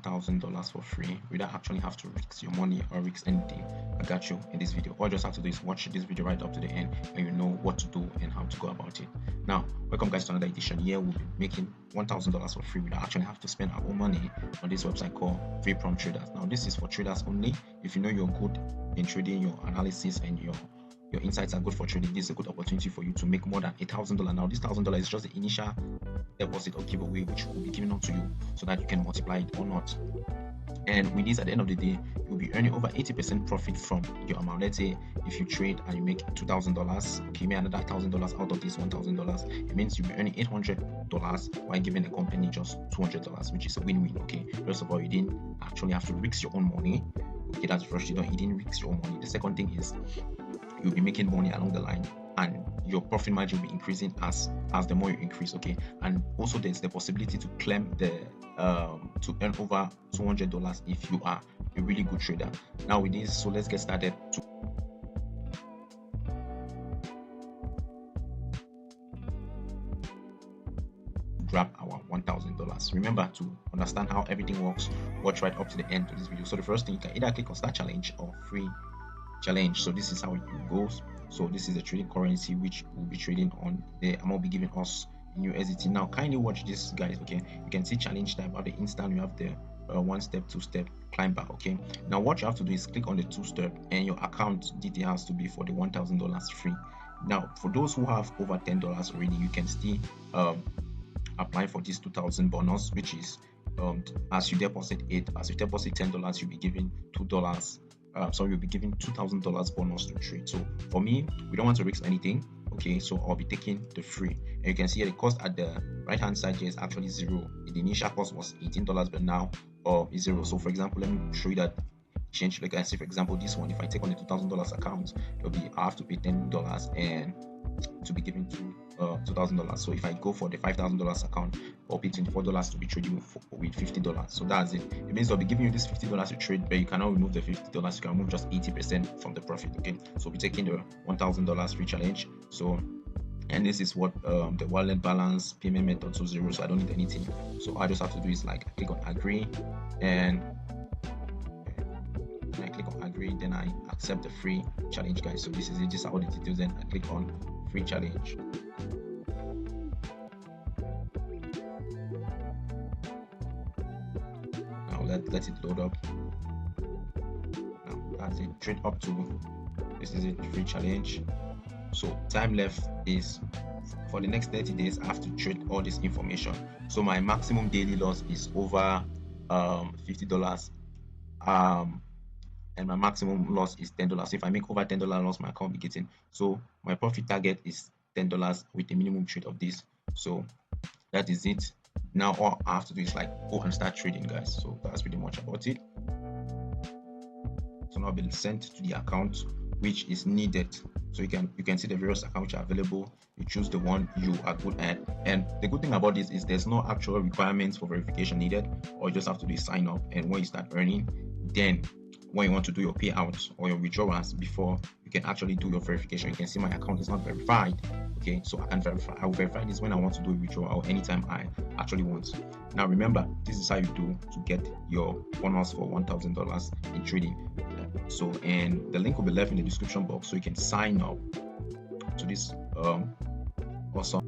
$1,000 for free without actually have to risk your money or risk anything. I got you in this video. All you just have to do is watch this video right up to the end and you know what to do and how to go about it. Now, welcome guys to another edition. Here we'll be making $1,000 for free without actually have to spend our own money on this website called Upfront Traders. Now, this is for traders only. If you know you're good in trading, your analysis and your insights are good for trading, this is a good opportunity for you to make more than $1,000. Now, this $1,000 is just the initial deposit or giveaway which will be given out to you so that you can multiply it or not. And with this, at the end of the day, you'll be earning over 80% profit from your amount. Let's say if you trade and you make $2,000, okay, you make another $1,000 out of this $1,000. It means you'll be earning $800 while giving the company just $200, which is a win-win. Okay, first of all, you didn't actually have to risk your own money. Okay, that's the first. You didn't risk your own money. The second thing is you'll be making money along the line, and your profit margin will be increasing as the more you increase. Okay, and also there's the possibility to claim the to earn over $200 if you are a really good trader. Now with this, so let's get started to grab our $1,000. Remember to understand how everything works, watch right up to the end of this video. So the first thing, you can either click on start challenge or free challenge. So this is how it goes. So this is the trading currency which we'll be trading on. The amount will be giving us in USDT. Now kindly watch this, guys. Okay, you can see challenge type. At the instant you have the one step, two step, climb back. Okay, now what you have to do is click on the 2-step and your account detail has to be for the $1,000 free. Now for those who have over $10 already, you can still apply for this 2,000 bonus, which is as you deposit $10, you'll be given $2. So you'll be given $2,000 bonus to trade. So for me, we don't want to risk anything. Okay, so I'll be taking the free. And you can see the cost at the right hand side here is actually zero. The initial cost was $18, but now is zero. So for example, let me show you that change. Like I say, for example, this one, if I take on the $2,000 account, it'll be I have to pay $10 and to be given to $2,000. So if I go for the $5,000 account, I'll pay $24 to be trading with $50. So that's it. It means I'll be giving you this $50 to trade, but you cannot remove the $50. You can remove just 80% from the profit. Okay, so we're taking the $1,000 free challenge. So, and this is what the wallet balance, payment method, so zero. So I don't need anything. So I just have to do is like click on agree, and when I click on agree, then I accept the free challenge, guys. So this is it. Just all the details. Then I click on free challenge. Now let it load up. Now that's it. Trade up to this is it, free challenge. So time left is for the next 30 days. I have to trade all this information. So my maximum daily loss is over $50. And my maximum loss is $10. So if I make over $10 loss, my account will be getting. So my profit target is $10 with a minimum trade of this. So that is it. Now all I have to do is like go and start trading, guys. So that's pretty much about it. So now I'll be sent to the account which is needed. So you can see the various accounts which are available. You choose the one you are good at, and the good thing about this is there's no actual requirements for verification needed. All you just have to do is sign up, and when you start earning, then when you want to do your payouts or your withdrawals, before you can actually do your verification. You can see my account is not verified. Okay, so I can verify. I will verify this when I want to do a withdrawal or anytime I actually want. Now remember, this is how you do to get your bonus for $1,000 in trading. So, and the link will be left in the description box so you can sign up to this awesome